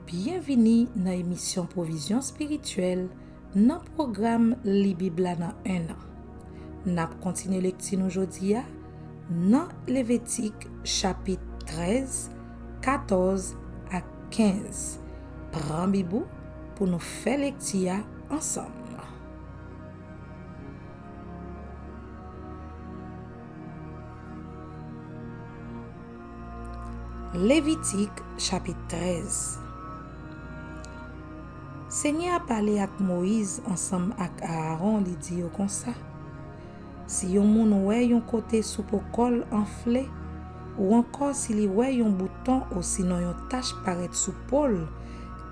Bienvenue dans l'émission Provision spirituelle dans le programme Li Bibla dans un an. Nous continuons lecture aujourd'hui dans Lévitique chapitre 13, 14 à 15. Prends Bibou pour nous faire lecture ensemble. Lévitique chapitre 13. Seigneur a parlé avec Moïse ensemble avec Aaron, il dit comme ça. Si yon moun wè yon côté soupe col enflé ou encore si li wè yon bouton ou sinon yon tache paraît sous pôle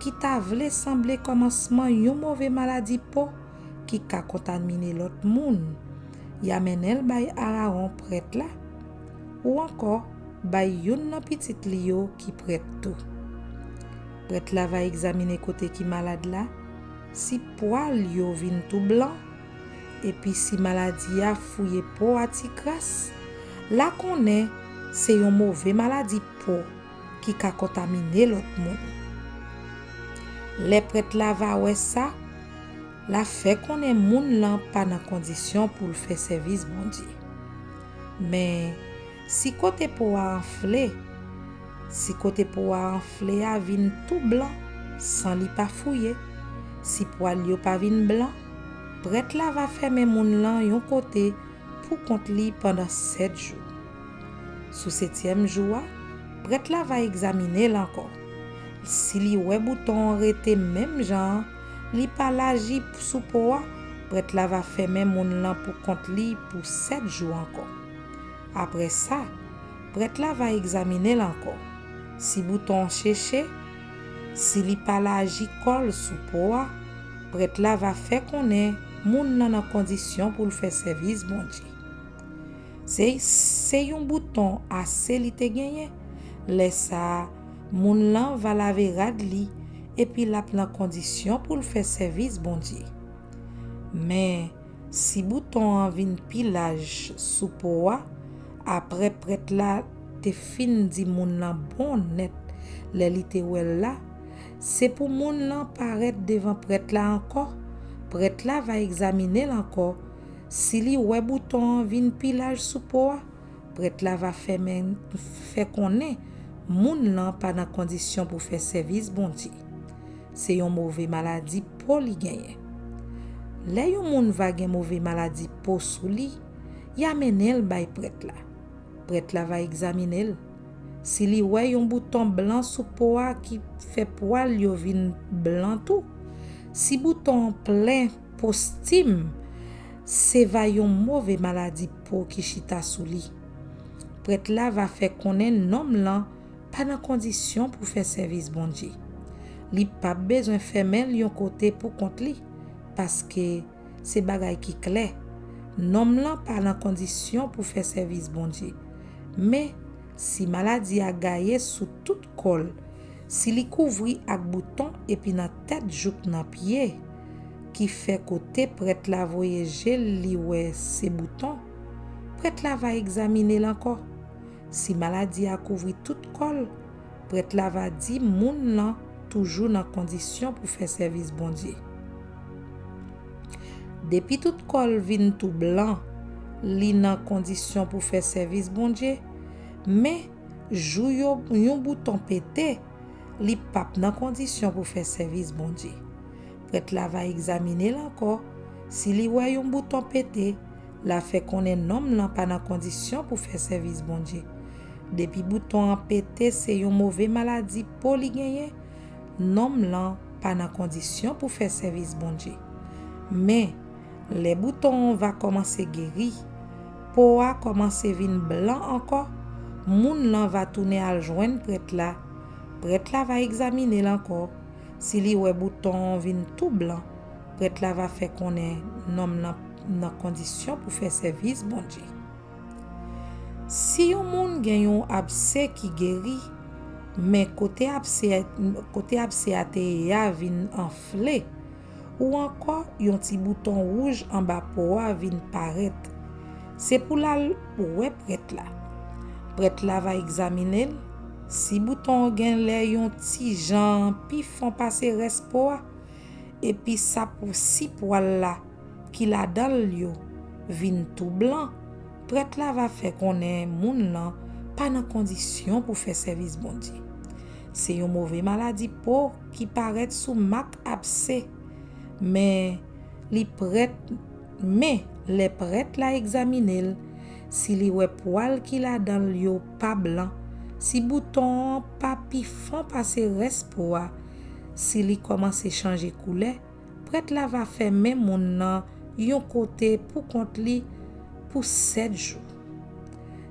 qui t'a vle semblé commencement yon mauvais maladie po qui ka contaminer l'autre moun, y amenel bay Aaron prêtre là ou encore bay yon nan petit liyo qui prête tout. Prêtre là va examiner côté qui malade là, si poil yo vin tout blanc, et puis si maladie a fouillé po a ti crasse, là qu'on est, c'est une mauvaise maladie po qui ka contaminer l'autre monde. Les prêtres là va ouais ça, la fait qu'on est moun là pas dans condition pour le faire service bon Dieu. Mais si côté po a enflé, a vin tout blanc, sans li pas fouillé, si poil yo pas vin blanc, prêtre là va fermer moun lan yon côté pour compte li pendant 7 jours. Sous 7e jour, prêtre là va examiner l'encore. Si li wè bouton rete même genre, li pa l'agi sous poa, prêtre là va fermer moun lan pour compte li pour 7 jours encore. Après ça, prêtre là va examiner l'encore. Si bouton cherché, si li pa l'agi kol sous poa, prêtre là va faire connaître moun nan en condition pour le faire service bon Dieu. C'est un bouton assez li te gagné, laisse ça moun lan va laver rad li et puis la plan condition pour le faire service bon Dieu. Mais si bouton en vin pilage sous poa, après prêtre là te fin di moun lan bon net les li te wel là, c'est pour moun lan paraître devant prêtre là encore. Prêtre là va examiner encore. Si li wè bouton vin pilage sous poa, prêtre là va faire connaître moun lan pas dans condition pour faire service bon Dieu. C'est une mauvaise maladie pour li gagner. Là yon moun va gen mauvaise maladie pour sou li, y amenel bay prêtre là. Prêtre là va examiner. Si li wè yon bouton blanc sous poa qui fait poil yo vin blanc tout. Si bouton plein postime, c'est va yon mauvais maladie pour qui chita sou li. Prêtre là va faire connaître nom lan pas dans condition pour faire service bon Dieu. Li pas besoin fermer yon côté pour compte li parce que c'est bagay qui clair. Nom lan pas dans condition pour faire service bon Dieu. Mais si maladie a gaillé sous toute col, si li couvri ak bouton et puis dans tête jouk nan pied qui fait côté prêtre la voyager li wè ces boutons, prêtre la va examiner l'encore. Si maladie a couvri toute col, prêtre la va di moun lan toujours dans condition pour faire service bon Dieu. Depuis toute col vin tout blanc, li nan condition pour faire service bon Dieu, mais jou yon bouton pété, li pap nan condition pour faire service bon Dieu. Prêtre la va examiner l'encore. Si li wè yon bouton pété, la fait connaît nom lan pas nan condition pour faire service bon Dieu. Depuis bouton en pété, c'est yon mauvais maladie pour li gagner, nom lan pas nan condition pour faire service bon Dieu. Mais les boutons va commencer guéri, poa commencer vin blanc encore, moun lan va tourner à joindre prêtre là. Prêtre là va examiner l'encore. Si li wè bouton vin tout blanc, prêtre là va faire connaître nom nan condition pour faire service bon Dieu. Si yon moun gen yon abcès qui guéri, mais côté abcès a te ya vin enflé, ou encore yon ti bouton rouge en bas poa vin paraître, c'est pour la wè prêtre là. Prêtre là va examiner. Si bouton gen lè yon ti jan pi fon pase respo a, et puis ça pour si poil là qui la dans yo vin tout blanc, prêtre là va faire connaître moun là pas dans condition pour faire service bon Dieu. C'est une mauvaise maladie peau qui paraît sous mak abcès, mais les prêtres la examiner si li wè poil qui la dans yo pas blanc, si bouton pas pi fond passer respo a, si li commence changer couleur, prêtre la va fermer moun nan yon côté pour compte li pour 7 jours.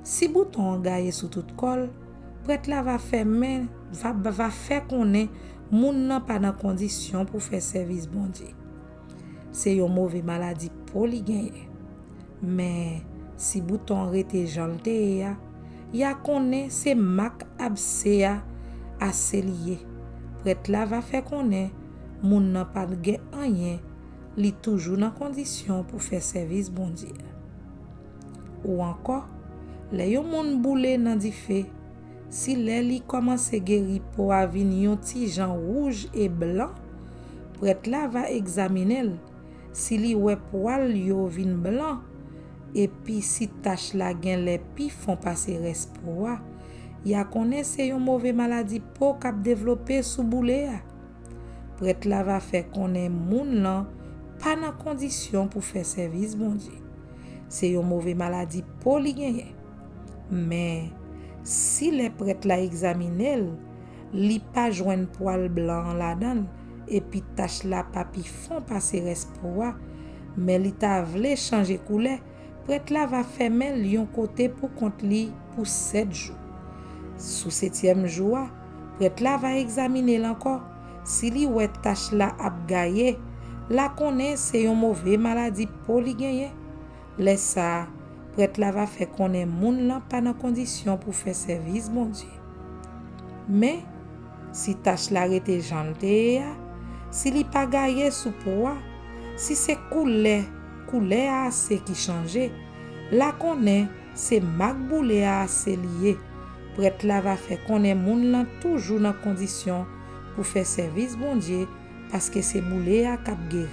Si bouton gaye sous tout col, prêtre la va fermer va faire connaître moun nan pas dans condition pour faire service bon Dieu. C'est une mauvaise maladie pour li genye. Mais si bouton rete jante ya connaît c'est mak abcès assez lié. Prêtre la va faire connaître moun nan pas gen rien, li toujours dans condition pour faire service bon Dieu. Ou encore, les yon moun boule nan di fe, si li commence guéri pour avin yon ti jan rouge et blanc, prêtre la va examiner si li wè poil yo vin blanc, et puis si tache la gen les pi font passer respo a, ya connaît c'est yon mauvaise maladie peau k'ap développer sous boule a. Prêtre la va faire connaître moun lan pas dans condition pour faire service bon Dieu. C'est une mauvaise maladie peau li genye. Mais si les prêtres la examiner, li pas joine poil blanc là-dedans, et puis tache la papi font passer respo a, mais li ta vle changer couleur, prêtre la va fermer yon côté pour compte li pour 7 jours. Sous 7e jour, prêtre la va examiner encore. Si li wè tache la ap gaye, la connaît c'est une mauvaise maladie pour li genye. Laisse ça, prêtre la va faire connaître moun lan pas dans condition pour faire service bon Dieu. Mais si tache la rete jante ya, si li pa gaye sous poa, si c'est couleur assez qui change, la connaît c'est mak boule assez lié. Prêtre la va faire connaître moun lan toujours dans condition pour faire service bon Dieu parce que c'est boule a k'ap guéri.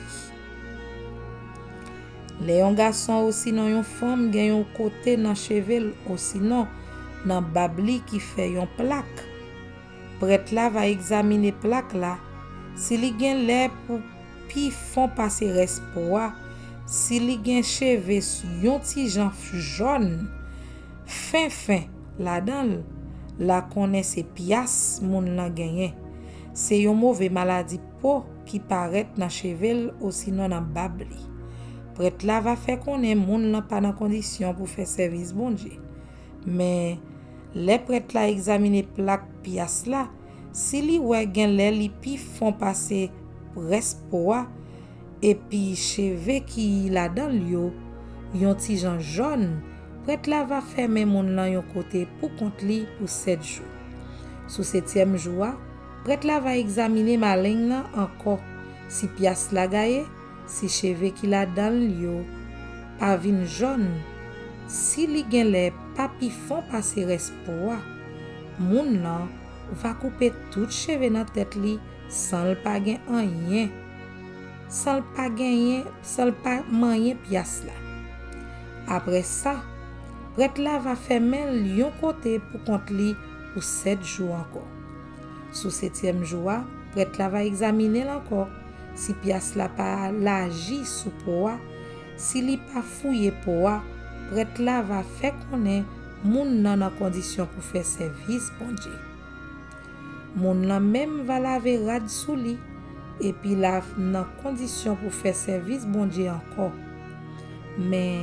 Les yon garçon aussi non yon femme gen yon côté dans chevel ou sinon dans babli qui fait yon plaque. Prêtre la va examiner plaque là, si li gen l'air pour pi font passer respo a, si li gen cheve yon ti jan jaune fin là-dedans, la connaît c'est pias moun la genyen. C'est une mauvaise maladie peau qui paraît dans chevel ou sinon dans babli. Prêtre la va faire connaître moun nan pas dans condition pour faire service bon Dieu. Mais les prêtre la examiner plaque pias là, si li wè gen li pi font passer respo a, et puis cheve qui la dans yo yon ti jan jaune, prêtre la va fermer moun lan yon côté pour compte li pour 7 jours. Sous 7e jour, prêtre la va examiner malin nan encore si pias la gaye, si cheve qui la dans yo pa vin jaune, si li gen les papi font passer respo a, moun nan va couper tout cheve nan tête li sans l pa gen rien, sans l pa manyen pias la. Après ça, prêtre la va fermer yon côté pour compte li pour 7 jours encore. Sous 7e jour, prêtre la va examiner encore si pias la pa l'agi sous poa, si li pa fouye poa, prêtre la va faire connaître moun nan en condition pour faire service bon Dieu. Moun nan même va laver rad sou li, et puis la nan condition pour faire service bon Dieu encore. Mais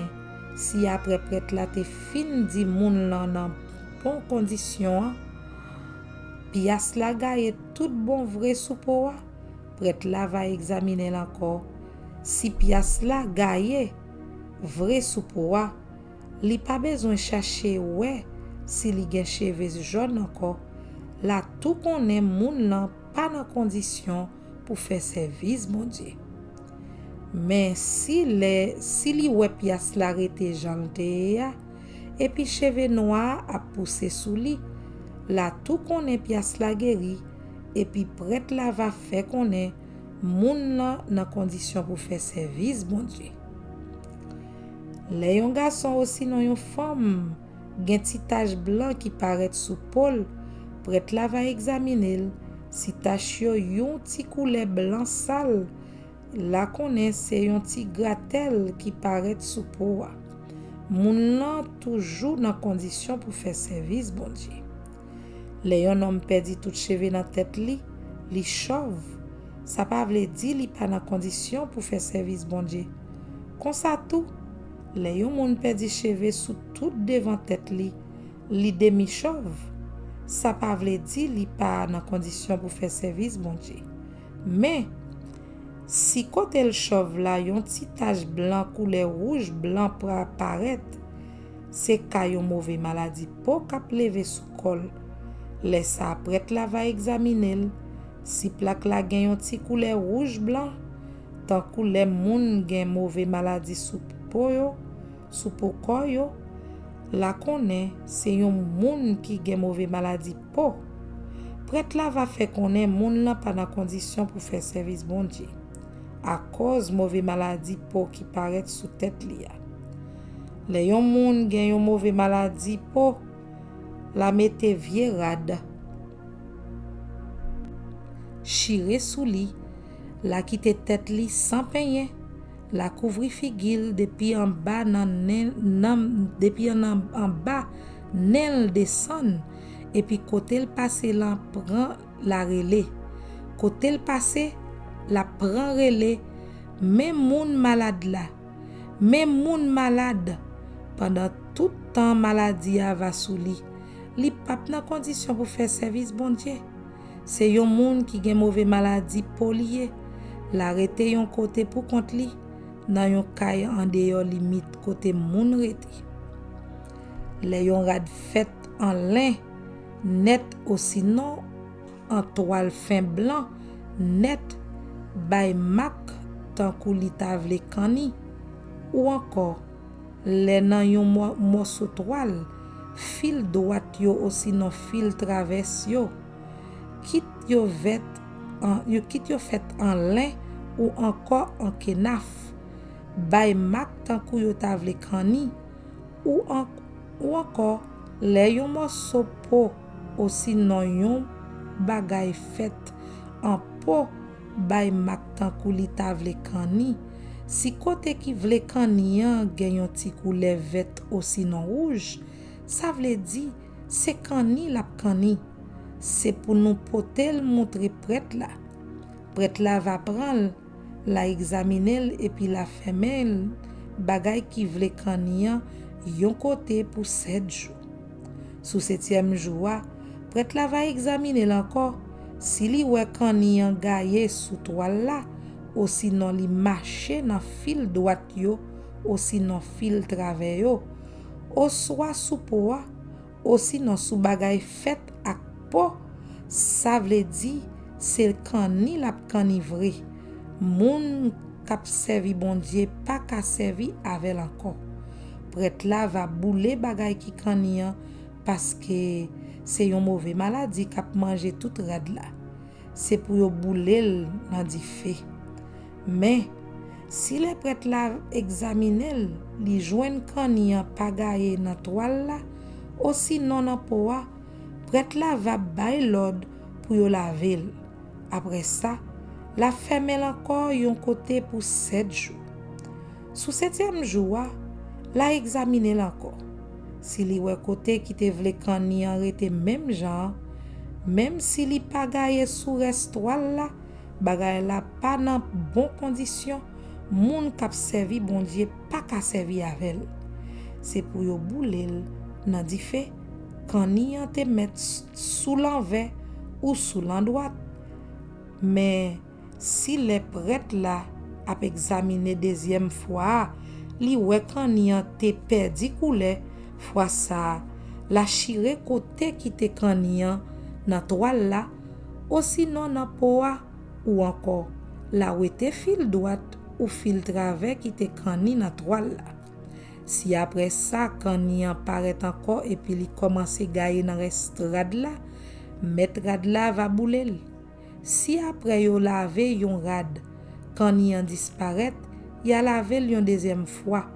si après prêtre la te fin di moun nan nan bon condition, pias la gaye tout bon vrai sous poa, prêtre la va examiner encore. Si pias la gaye vrai sous poa, li pa besoin chercher ouais si li gen cheve jaune encore. La tout connaît moun nan pas dans condition pour faire service bon Dieu. Mais si li ouais pias la rete jante ya, et puis cheve noir a poussé sous li, la tout connaît pièce la guéri et puis prêtre la va faire connaît moun là dans condition pour faire service bon Dieu. Les yon garçon aussi non yon femme gen ti tache blanc qui paraît sous pôle, prêtre la va examiner si tache yo yon ti couleur blanc sale, la connaît c'est yon ti gratel qui paraît sous peau. Moun nan toujours dans condition pour faire service bon Dieu. Les yon homme perdi tout cheveux dans tête li chauve. Ça pas veut dire li pas dans condition pour faire service bon Dieu. Comme ça tout, les yon moun perdi cheveux sous tout devant tête li demi chauve. Ça pas veut dire li pas dans condition pour faire service bon Dieu. Mais si côté le chauve là yon ti tache blanc couleur rouge blanc pour apparaître, c'est ka yon mauvais maladie pour k'ap lever sous col. Laisse après la va examiner si plaque la gen yon ti couleur rouge blanc tant couleur moun gen mauvais maladie sous peau yo, sous peau yo, la connaît c'est yon moun qui gen mauvais maladie peau. Prêtre la va faire connaît moun là pas dans condition pour faire service bon Dieu à cause mauvais maladie peau qui paraît sous tête li. Les yon moun gen yon mauvais maladie peau la mette vieux rade chire sous li, la quitte tête li sans peigner, la couvri figil depuis en bas depuis en bas nel descend et puis côté le passé la prend la relais, côté le passé la prend relais, même moun malade là, même moun malade pendant tout temps maladie va sous li pas dans condition pour faire service bon Dieu. C'est yon moun qui gen mauvais maladie polié, la rete yon côté pour compte li, dans yon kay en dehors limite côté moun rete. Les yon rad fait en lin net aussi non en toile fin blanc net bay mak tant kou li tavle kani ou encore les nan yon morceau toile fil droite yo aussi non fil traverse yo kit yo fait en lin ou encore en kenaf bay mak tant kou yo tavle kani ou encore les yon morceau peau aussi non yon bagay fait en peau bay mak tant kou li tavle kani. Si côté qui vle kani gen yon ti couleur vert aussi non rouge, ça veut dire c'est kani la kani. C'est pour nous potel montrer prêtre là va prendre la examiner et puis la fermer bagay qui vle kani yon côté pour 7 jours. Sous 7e jour, prêtre là va examiner encore si li wè kani gaye sous toile là ou sinon li marcher dans fil droite yo ou sinon fil travers yo ou soit sous peau ou sinon sous bagay fait ak peau, ça veut dire c'est kani la kani vrai. Moun k'ap servi bon Dieu pas ka servi avec encore. Prêtre là va bouler bagay ki kani parce que c'est une mauvaise maladie qui a mangé toute rade là. C'est pour yo bouler dans di feu. Mais si les prêtres la examiner, li joine kani pa gaye dans toile là, aussi non dans peau, prêtre la va bay l'ordre pour yo laver. Après ça, la ferme encore yon côté pour 7 jours. Sous 7e jour, la examiner encore. Si li wè côté qui te vle kani arrêté même genre, même si li pa gaye sous reste toile là, bagay la pas dans bon condition, moun k'ap servi bon Dieu pas ka servi avec. C'est pour yo boulel nan di fait kani te mettre sous l'envers ou sous l'endroit. Mais si les prêtres là ap examiner deuxième fois, li wè kani te perdi couleur, fois ça la chire côté qui te kani dans toile là, aussi non dans peau ou encore la wete fil droite ou fil travers qui te kani dans toile là. Si après ça, quand il apparaît encore et puis il commence à gagner dans le rad là, mettre rad là va bouler. Si après yo lavé yon rad, quand il disparaît, il a lavé une deuxième fois.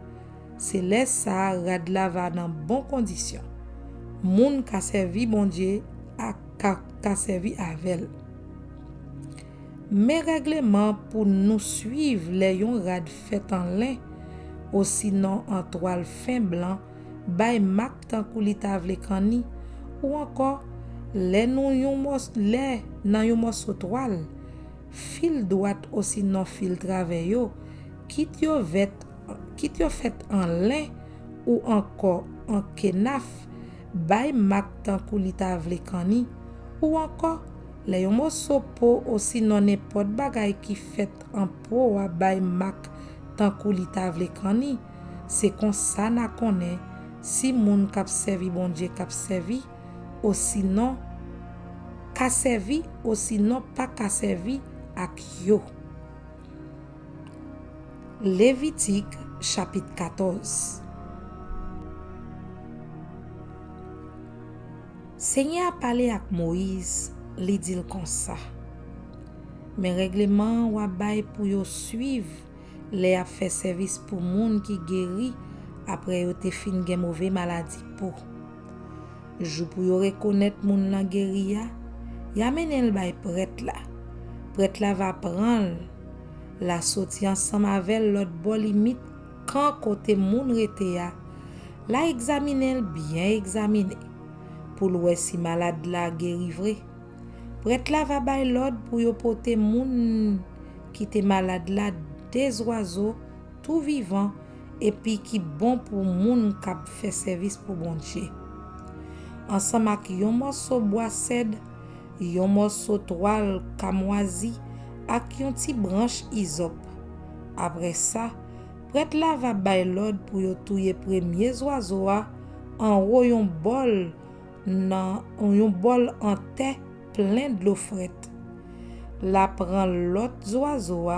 C'est là ça rad là va dans bonnes conditions. Moun ka servi bon Dieu ka servi avec. Mais règlement pour nous suivre les yon rad fait en lin ou sinon en toile fin blanc bay mak tan kou li ta vle kani ou encore les nou yon mos les nan yon morceau toile fil droite ou sinon fil travers yo kit yo fait en lin ou encore en kenaf bay mak tan kou li ta vle kani ou encore les yon morceau peau ou sinon n'importe bagay qui fait en peau wa bay mak tant kou li ta vle kani, c'est comme ça na connaît si moun kap servi bon Dieu kap servi ou sinon ka servi ou sinon pas ka servi ak yo. Lévitique chapitre 14. Seigneur a parlé ak Moïse, li dit comme ça. Mais règlement wa bay pour yo suivre les a fait service pour moun qui guéri après yo te fin gen mauvais maladie pour. Jou pour yo reconnaître moun la guéri ya menen bay prêtre là. Prêtre là va prendre la sorti ensemble avec l'autre bon limite quand côté moun rete ya. La examiner bien examiner pour voir si malade la guéri vrai. Prêtre là va bay l'ordre pour yo porter moun qui te malade là des oiseaux tout vivant et puis qui bon pour moun k'ap fait service pour bon Dieu. Ensemble avec yon morceau bois cèdre, yon morceau toile camoisi ak yon ti branche hysope. Après ça, prêtre là va bay l'ordre pour yo touyer premier oiseau en haut yon bol en terre plein de l'eau frette. La prend l'autre oiseau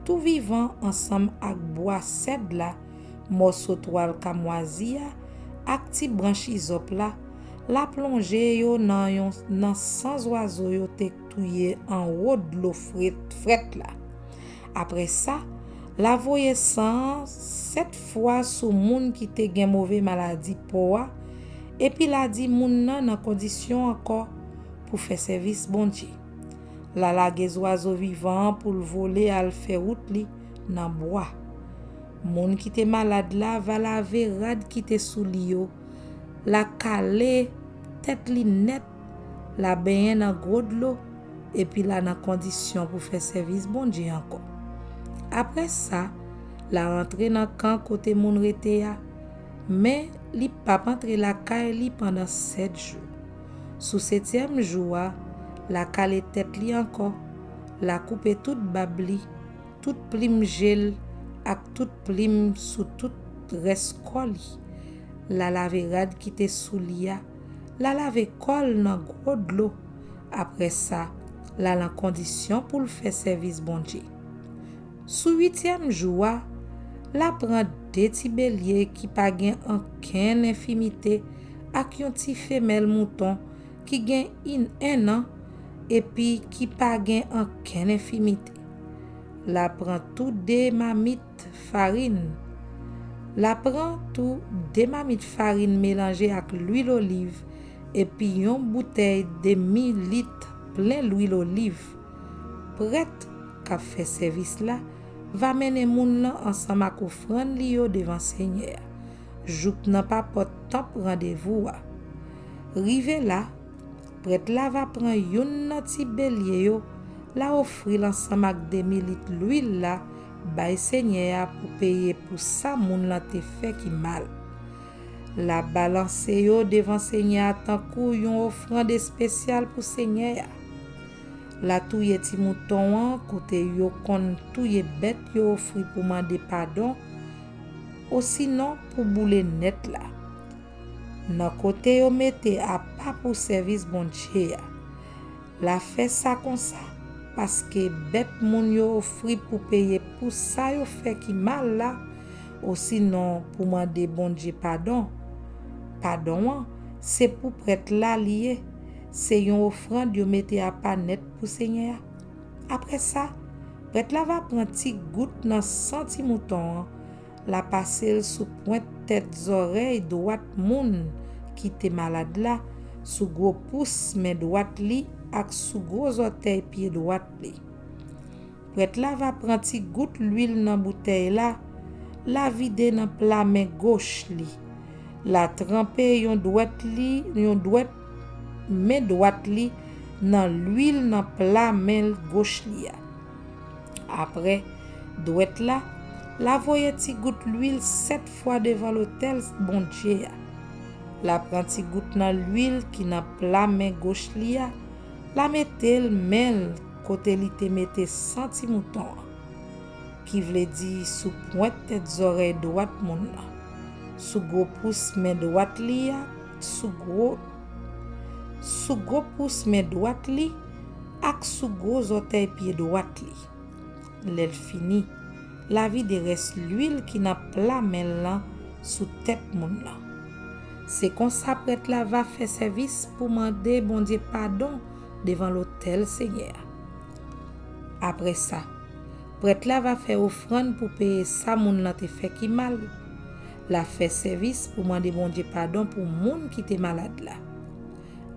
tout vivant ensemble avec bois cèdre là, morceau toile camoisi ak ti branche hysope là, la plonger yo nan sans oiseau yo te touye en haut de l'eau frette là. Après ça, la voye sang 7 fois sous moun qui te gen mauvais maladie pour et puis la di moun nan condition encore pour faire service bon Dieu. La lage oiseaux vivants pour le voler à le faire route li nan bois. Moun qui te malade là va laver rad qui te sous li yo, la caler tête li net, la baigner dans gros de l'eau et puis là dans condition pour faire service bon Dieu encore. Après ça, la rentrer dans camp côté moun rete ya, mais li pa rentre la caille li pendant 7 jours. Sous 7e jour, la cale tête li encore, la couper toute babli, toute plim gel ak toute plim sous toute reste coli. La lave rad qui te sous lia, la lave col dans gros de l'eau. Après ça, la condition pour le faire service bon Dieu. Sous 8e jour, la prend 2 petits béliers qui pa gen aucune infimité ak yon ti femelle mouton qui gen 1 an et puis qui pa gen aucune infimité. La prend tout 2 mamites farine. La prend tout 2 mamites farine mélangées avec l'huile d'olive et puis yon bouteille de 1000 litres plein l'huile d'olive. Prête qu'a fait service là, va mener moun nan ensemble ak offrande li yo devant Seigneur. Jouk nan pa pot top rendez-vous. Rive là, prêtre la va prendre yon nan ti bélier yo, la offrir ensemble ak 2000 litres l'huile là, bay Seigneur pour payer pour ça moun la te fait qui mal. La balance yo devant Seigneur tant kou yon offrande spéciale pour Seigneur. La touye ti mouton côté yo kon touye bête yo offri pour demander pardon ou sinon pour boule net là. Nan côté yo mette à pas pour service bon Dieu. La fait ça comme ça parce que bête moun yo offri pour payer pour ça yo fait qui mal là ou sinon pour demander bon Dieu pardon. Pardon, c'est pour prêtre là lié. C'est une offrande yo mette à pas net pour Seigneur. Après ça, prêtre là va prendre petit goutte dans senti mouton, la passer sous pointe tête oreille droite moun qui était malade là, sous gros pouce main droite li ak sous gros orteil pied droite li. Prêtre là va prendre petit goutte l'huile dans bouteille là, la vider dans plat main gauche li. La tremper yon droite main droite li dans l'huile dans plat main gauche li. Après droite là, la voye ti goutte l'huile 7 fois devant l'autel bon Dieu. La prend ti goutte dans l'huile qui dans plat main gauche li, la mettel main côté li te mette senti mouton qui veut dire sous pointe tête oreille droite moun la. Sous gros pouce main droite li, sous gros pouce main droite li ak sous gros orteil pied droite li. L'elle fini, la vide reste l'huile qui n'a plat main là sous tête moun la. C'est comme ça prêtre là va faire service pour demander bon Dieu pardon devant l'autel Seigneur. Après ça, prêtre là va faire offrande pour payer ça moun là te fait qui mal. La fait service pour demander bon Dieu pardon pour moun qui te malade là.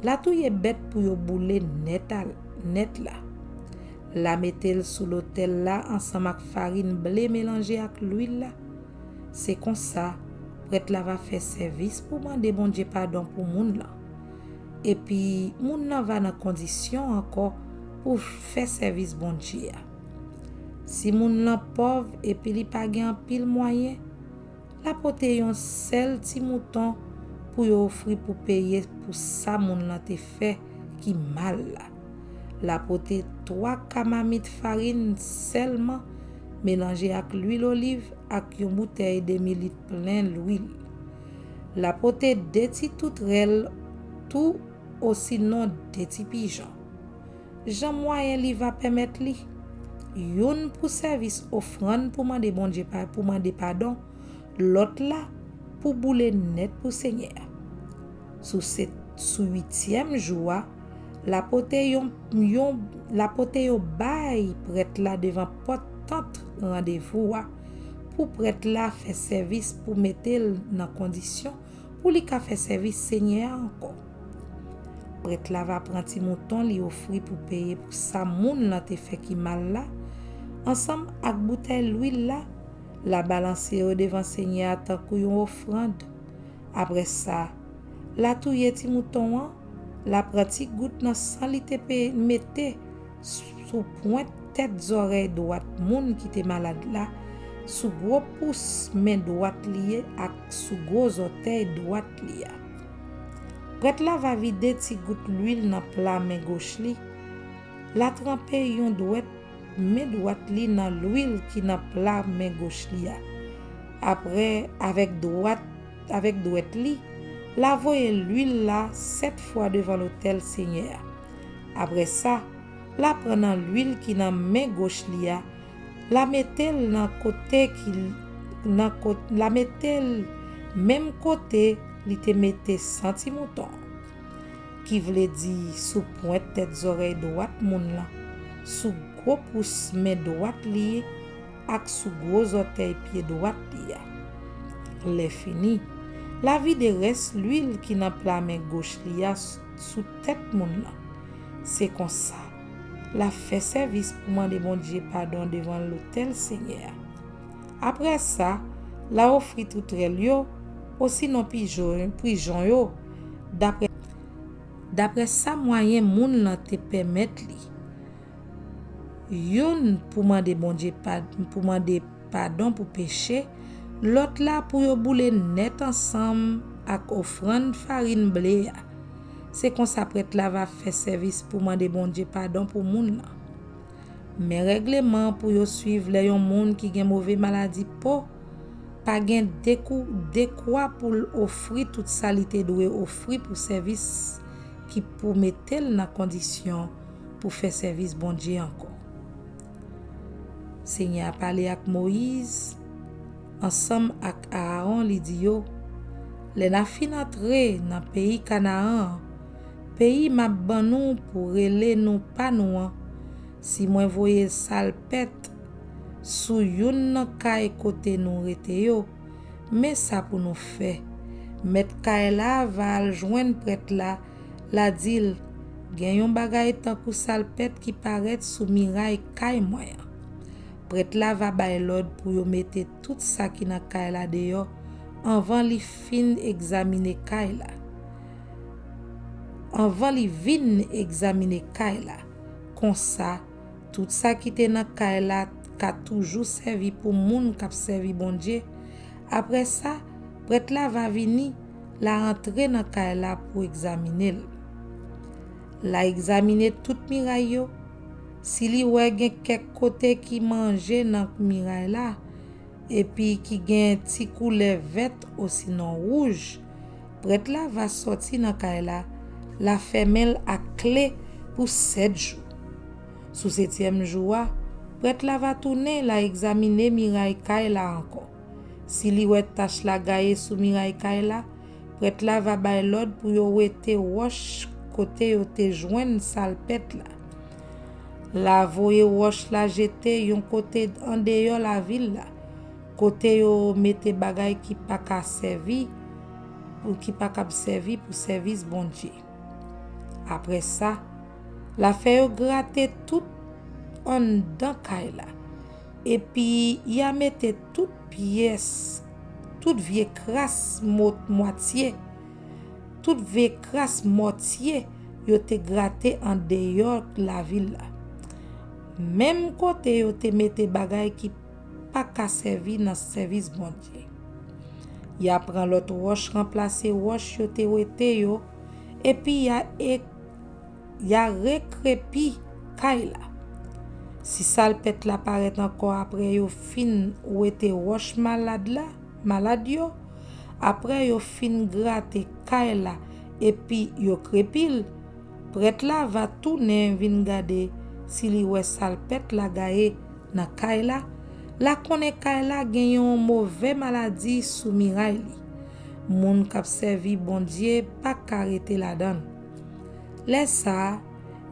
La touye bête pour yo boule net là. La mettel sous l'autel là ensemble avec farine blé mélangée avec l'huile là. C'est comme ça prêtre là va faire service pour demander bon Dieu pardon pour moun là. Et puis moun là va dans condition encore pour faire service bon Dieu. Si moun là pauvre et puis li pa gen pile moyen, la pote yon sel ti mouton pour yo offrir pour payer pour ça moun là te fait qui mal là. La pote 3 camamite farine seulement mélangée avec l'huile d'olive avec une bouteille de millilitres plein l'huile. La pote 2 ti toutrelle tout aussi non 2 ti pigeon. Jean moyen li va permettre li yon pour service offrande pour demander bon Dieu pour demander pardon, l'autre là pour boule net pour Seigneur. Sous 8e jour, la pote yon bay prêtre là devant porte rendez-vous pour prêtre là faire service pour mettre dans condition pour li ka faire service Seigneur encore. Prêtre là va prendre ti mouton li offrir pour payer pour ça moun là te fait qui mal là ensemble avec bouteille l'huile là, la balancer devant Seigneur tant qu'on offrande. Après ça, la touye ti mouton la pratique goutte dans sang li te mette sous pointe tête oreille droite moun qui te malade là, sous gros pouce main droite lié ak sous gros orteil droite lié. Prêtre là va vider ti goutte l'huile dans plat main gauche li, la tremper yon droite main droite li dans l'huile qui dans plat main gauche li. Après avec droite li, la voye l'huile là 7 fois devant l'autel Seigneur. Après ça, la prenant l'huile qui dans main gauche li, la mettel dans côté la mettel même côté li te mette senti mouton qui veut dire sous pointe tête oreille droite moun là, sous gros pouce main droite li ak sous gros orteil pied droite li. Les fini, la vide reste l'huile qui dans plat main gauche li sous tête moun là. C'est comme ça la fait service pour demander bon Dieu pardon devant l'autel Seigneur. Après ça, la offrit tout yo aussi non pigeon yo d'après ça moyen moun là te permettre li. Yon pour demander bon Dieu pardon pour péché, l'autre là pour yo boule net ensemble avec offrande farine blé. C'est comme ça prêtre là va faire service pour demander bon Dieu pardon pour moun là. Mais règlement pour yo suivre les yon moun qui gen mauvais maladie pas gen décroît pour offrir toute salité doit offrir pour service qui pour mettre dans condition pour faire service bon Dieu encore. Seigneur a parlé avec Moïse ensemble ak Aaron li di yo, le na fin entre dans pays Canaan, pays m'a ban nou pour rele nou pa nou an, si mwen voye salpet sou yon nan kay kote nou rete yo, mais ça pour nous faire. Met kay la va al joindre prêtre la dil, gen yon bagay tan kou salpet qui paret sou miray kay moyen. Prêtre la va bay l'ordre pour yo mette tout ça qui nan kay la deyo, avant li fin examiner kay la. Avant li vin examiner kay la. Kon sa, tout ça qui te nan kay la ka toujours servi pour moun k'ap servi bon Dieu. Après ça, prêtre la va vini, la rentrer dans kay la pour examiner. La examiner tout miray yo. Si li wè gen kek kote qui mange dans miray la, et puis qui gen ti couleur verte ou sinon rouge, prêtre la va sorti dans kay la fermel à clé pour 7 jours. Sous 7e jour, prêtre la va tourner la examiner miray kay la encore. Si li wè tache la gaye sous miray kay la, prêtre la va bay l'ordre pour yo wete wash côté yo te joine salpet la. La voye wash la jete yon côté en dehors la ville la. Côté yo mette bagay qui pa ka servi ou qui pa ka servi pour service bon Dieu. Après ça, la fait yo gratter tout en dans kay la. Et puis y a mette toute pièce, toute vieille crasse moitié, toute vieille crasse mortier yo te gratté en dehors la ville la. Même côté yo te mette bagay qui pas ka servi dans service bon Dieu. Ya prend l'autre roche remplacer roche yo te wete yo, et puis ya recrépi kay la. Si salpet la paraît encore après yo fin wete roche malade yo, après yo fin gratter kay la et puis yo crépil, prêtre la va tourner vin gade si li wè salpet la gaye nan kay la konnen kay la gen yon mauvais maladie sou miray li. Moun k'ap servi bon Dieu pa karete la dan. Lè sa,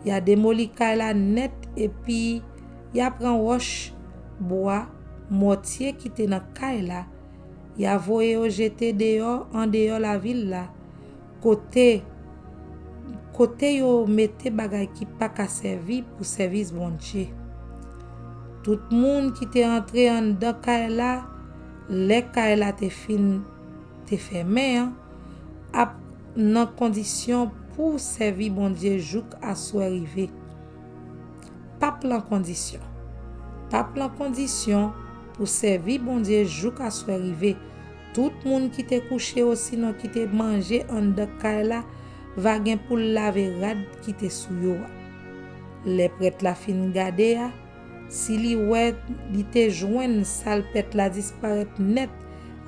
ya démoli kay la net et puis ya pran roche bois mortier qui te nan kay la, ya voye yo jete dehors en dehors la ville la, côté yo mette bagay qui pa ka servi pour service bon Dieu. Tout moun qui te rentré en dedans kay la, les kay la te fermé ap nan condition pour servir bon Dieu jouk à soir arrivé. Pas plan condition pour servir bon Dieu jouk à soir arrivé. Tout moun qui te couché aussi non qui te mangé en dedans kay la va gen pour laver rad qui te sou yo. Les prêtre la fin gade ya, si li wè li te joine salpet la disparaît net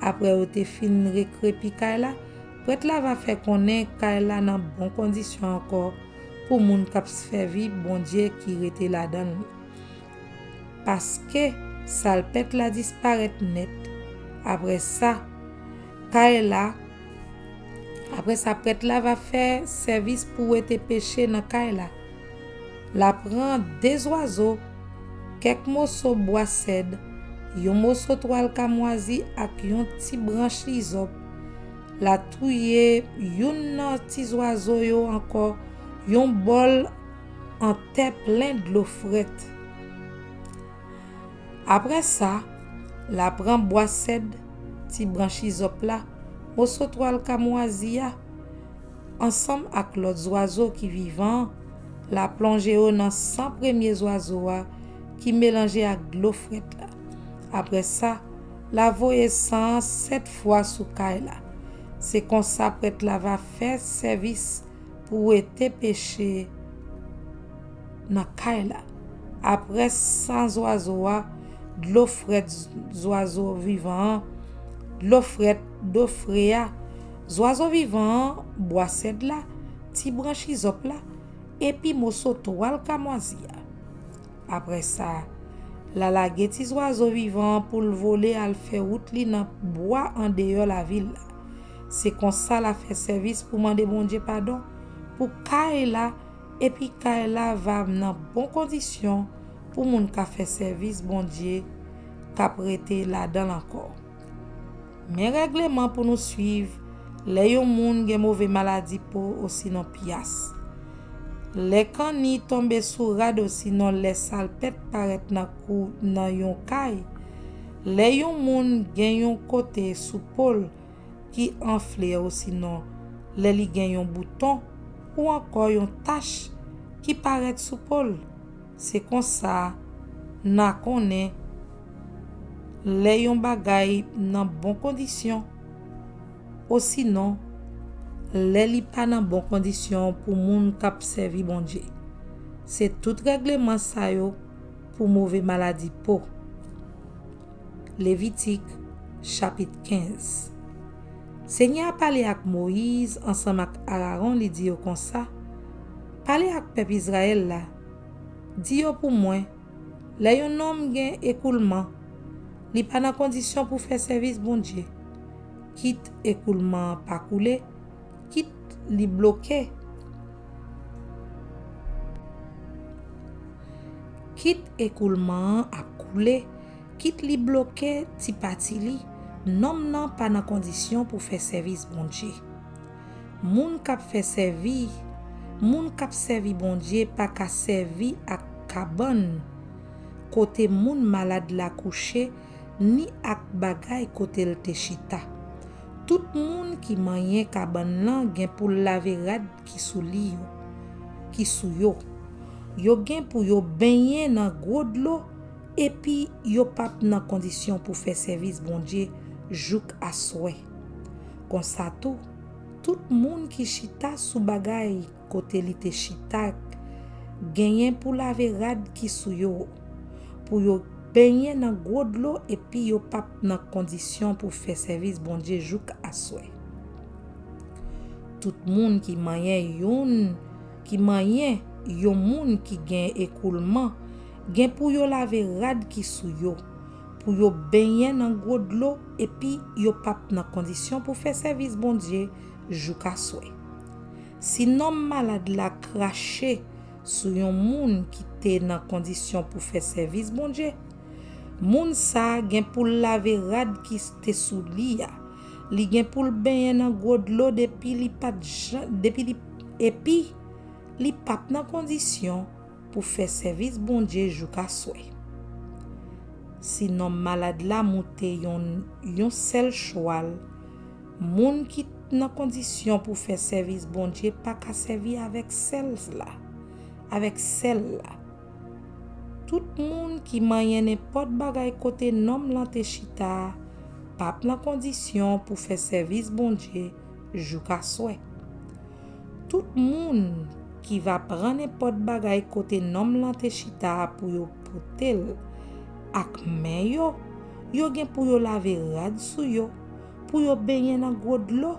après ou te fin recrépi kay la, prêtre la va faire konnen kay la nan bon condition encore pour moun k'ap servi bon Dieu qui rete la dan. Parce que salpet la disparaît net. Après ça, prêtre la va faire service pour ete péché dans kay la. La prend des oiseaux, quelques morceaux bois cèdre, yon morceau toile kamoisi ak yon ti branche lisop. La touye yon nan ti oiseau yo encore, yon bol en terre plein de l'eau frette. Après ça, la prend bois cèdre, ti branche lisop la, morceau toile kamoisi ya, ensemble ak l'autre oiseau qui vivant, la plongé dans 100 premiers oiseaux qui mélangé avec de l'eau frette là. Après ça, la voye 107 fois sous kay la. C'est comme ça prêtre la va faire service pour ete péché dans kay la. Après 100 oiseaux, de l'eau frette oiseaux vivants, de l'eau frette d'eau fréa, oiseaux vivants bois cèdre là, ti branche isop là, et puis morceau toile kamoisi. Après ça, La lage ti oiseau vivant pour le voler al fait route li nan bois en dehors la ville. C'est comme ça la fait service pour demander bon Dieu pardon pour Kaela et puis Kaela va dans bonne condition pour moun ka fait service bon Dieu ka prêter là-dedans encore. Mais règlement pour nous suivre, les yon moun gen mauvais maladie pour aussi non pias. Les cani tombe sous rad aussi non les salpet paraît nan yon kay. Les yon moun gen yon côté sous pôle qui enfle aussi non les li gen yon bouton ou encore yon tache qui paraît sous pôle. C'est comme ça na connaît les yon bagay nan bon condition. Ou sinon les li pas nan bon condition pour moun k'ap servi bon Dieu. C'est tout règlement ça yo pour mauvais maladie peau. Lévitique chapitre 15. Seigneur a parlé avec Moïse ensemble avec Aaron, li dit comme ça. Parlez avec peuple Israël là. Dit pour moi, là yon homme gen écoulement, li pas dans condition pour faire service bon Dieu. Quitte écoulement pas couler, quitte li bloqué. Quitte écoulement a couler, quitte li bloqué ti pati li, nom nan pas dans condition pour faire service bon Dieu. Moun k'ap fait servir, moun k'ap servi bon Dieu pas ka servi ak cabane côté moun malade la couché ni ak bagay côté l te chita. Tout moun qui manye cabane lan gen pour laver rad qui sou li yo, qui sou yo. Yo gen pour yo baigner dans gros de l'eau et puis yo pas dans condition pour faire service bon Dieu jouk à souhait. Comme ça tout moun qui chita sou bagay côté li te chita genyen pour laver rad qui sou yo pour yo baigner dans gros de l'eau et puis yo pas dans condition pour faire service bon Dieu jouk à souhait. Tout moun qui manye yon moun qui gen écoulement gen pour yo laver rad qui sou yo pour yo baigner dans gros de l'eau et puis yo pas dans condition pour faire service bon Dieu jouk à souhait. Si non malade la craché sou yon moun qui te dans condition pour faire service bon Dieu, moun sa gen pour laver rad qui te sou li ya, li gen pour baigner dans gros de l'eau depuis li pas et puis li pas dans condition pour faire service bon Dieu jouk à souhait. Sinon malade la monte yon sel choual, moun qui dans condition pour faire service bon Dieu pas ka servir avec sel là. Tout moun qui manye n'importe bagay côté nom lan te chita pas dans condition pour faire service bon Dieu jouk à souhait. Tout moun qui va prendre n'importe bagay côté nom lan te chita pour yo potel ak men yo gen pour yo laver rad sou yo pour yo baigner dans gros de l'eau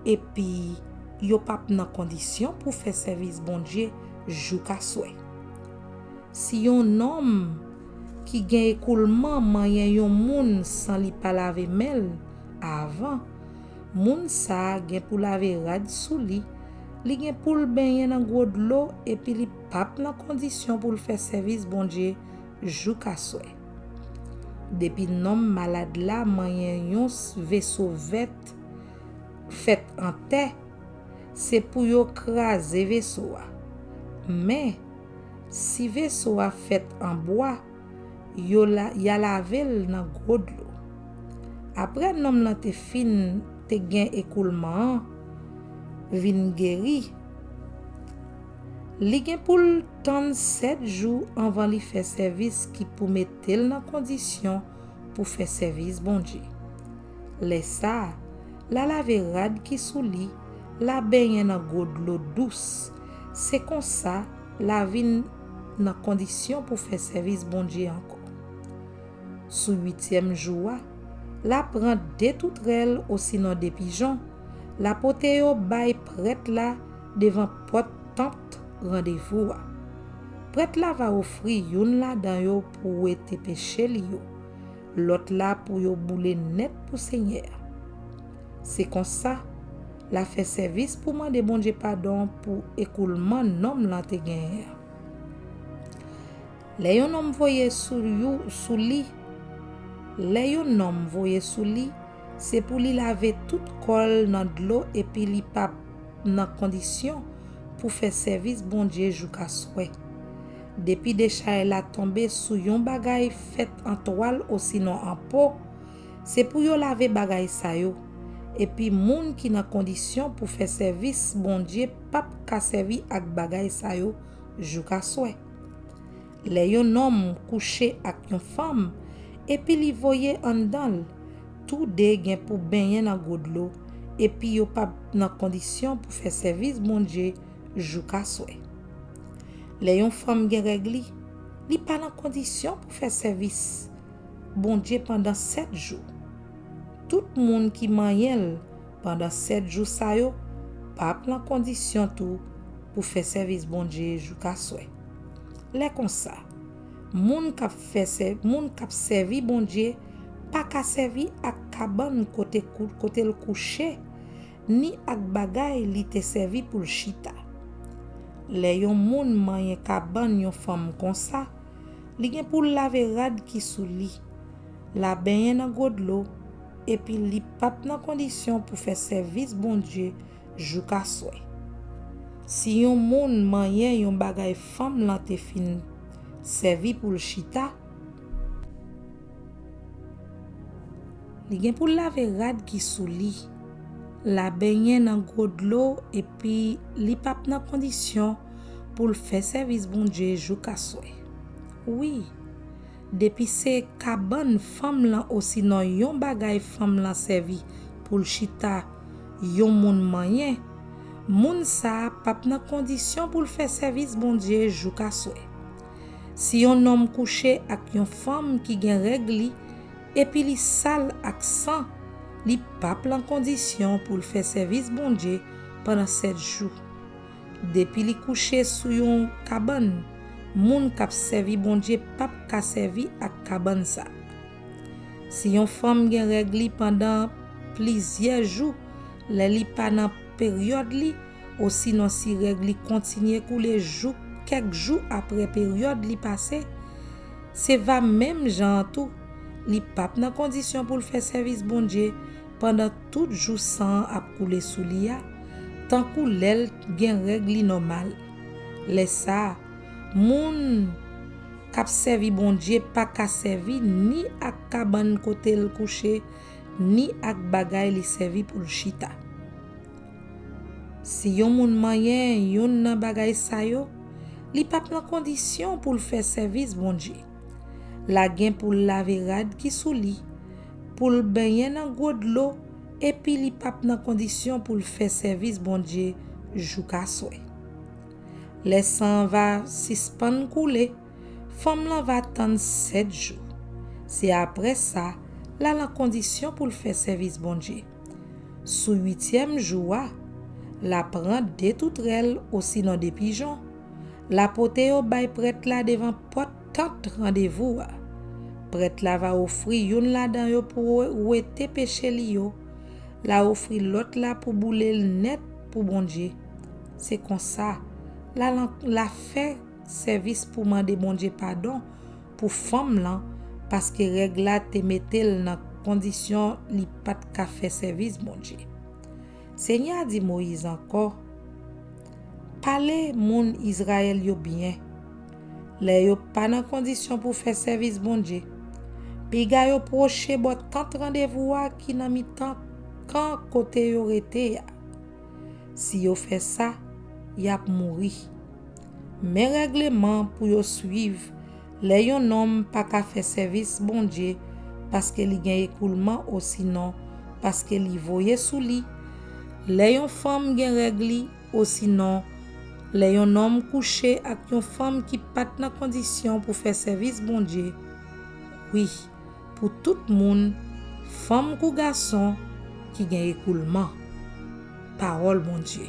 et puis yo pas dans condition pour faire service bon Dieu jouk à souhait. Si yon homme qui gen écoulement mayen yon moun sans li pa laver mel avant, moun sa gen pour laver rad sou li gen pour le baigner dans gros de l'eau et puis li pa dans condition pour le faire service bon Dieu jouk à souhait. Depuis nom malade la mayen yon vaisseau fait en terre, c'est pour yo craser vaisseau. Mais si vaisseau a fait en bois, ya lavel dans gros de l'eau. Après nom nan te fin te gen écoulement vin guéri. Li gen pour le temps 7 jours avant li faire service qui pour mettre dans condition pour faire service bon Dieu. Laisse ça, la laver rad qui sou li, la baigner dans gros de l'eau douce. C'est comme ça la vin dans condition pour faire service bon Dieu encore. Sous 8e jour, la prend des toutrelles ou sinon des pigeons, la pote yo bay prête là devant porte tente rendez-vous. Prêtre la va offrir yon la dan yo pour ete péché li yo. L'autre là pour yo boule net pour Seigneur. C'est comme ça, la fait service pour demander bon Dieu pardon pour écoulement nom lan te gen. Le yon homme voye sou li, c'est pour li laver tout col dans de l'eau et puis li pa dans condition pour faire service bon Dieu jusqu'à souhait. Depuis déjà elle a tombé sous yon bagay fait en toile ou sinon en peau, c'est pour yo laver bagay sa yo. Et puis moun qui dans condition pour faire service bon Dieu pas ka servi ak bagay sa yo jusqu'à souhait. Le yon homme couché ak yon femme et puis li voye en dan tout de gen pour baigner dans god l'eau et puis yo pas dans condition pour faire service bon Dieu jusqu'à souhait. Le yon femme gen règle li pas dans condition pour faire service bon Dieu pendant 7 jours. Tout monde qui manyel pendant 7 jours sa yo pas dans condition tout pour faire service bon Dieu jusqu'à souhait. Les comme ça, moun k'ap servi bon Dieu pas ka servi ak cabane côté le coucher ni ak bagay li te servi pour chita. Le yon moun manye cabane yon femme comme ça, li gen pour laver rad ki sou li, la baigner dans god l'eau et puis li pas dans condition pour faire service bon Dieu jusqu'à souhait. Si yon moun manye yon bagay femme lan te fin servi pour le chita, li gen pour laver rad ki sou li, la baigner dans god l'eau et puis li pas dans condition pour le faire service bon Dieu jusqu'à souhait. Oui, depuis c'est cabane femme lan aussi non yon bagay femme lan servi pour le chita yon moun manye, moun sa pas dans condition pour le faire service bon Dieu jusqu'à souhait. Si yon homme couché ak yon femme qui gen règle et puis li sale ak sang, li pas en condition pour le faire service bon Dieu pendant 7 jours. Depuis li couché sous yon cabane, moun k'ap servi bon Dieu pas ka servi ak cabane sa. Si yon femme gen règle pendant plusieurs jours, li pas dans période li, ou sinon si règle continue couler jour quelques jours après période li passé, c'est va même genre tout, li pas dans condition pour le faire service bon Dieu pendant tout jour sang a couler sous li a, tant kou l'el gen règle normal. Les ça, moun k'ap servi bon Dieu pas ka servi ni ak cabane côté le coucher, ni ak bagay li servi pour le chita. Si yon moun mayen yon nan bagay sa yo, li pas en condition pour le faire service bon Dieu. La gen pour laver rad ki sou li, pour le baigner dans god l'eau et puis li pas en condition pour le faire service bon Dieu jusqu'à souhait. Les sang va suspendre couler, femme lan va attendre 7 jours. C'est après ça, la condition pour le faire service bon Dieu. Sous 8e jour, la prend des toutrelles aussi dans des pigeons. La pote yo bay prêtre la devant porte tant rendez-vous. Prêtre la va offrir yon la dan yo pour ouete péché li yo. La offrir l'autre la pour bouler net pour bon Dieu. C'est comme ça, la fait service pour demander bon Dieu pardon pour femme là parce que règle la te mettel dans condition li pas ka faire service bon Dieu. Seigneur dit Moïse encore, parlez moun Israël yo bien. Le yo pas dans condition pour faire service bon Dieu. Pi ga yo proche bot tant rendez-vous qui nan mi temps quand côté yo rete. Si yo fait ça, y a mouri. Mais règlement pour yo suivre, le yon homme pas ka faire service bon Dieu parce que li gen écoulement ou sinon parce que li voye sou li. Le yon femme gen règle ou sinon le yon homme couché ak yon femme qui pas dans condition pour faire service bon Dieu. Oui, pour tout monde, femme ou garçon qui gen écoulement. Parole bon Dieu.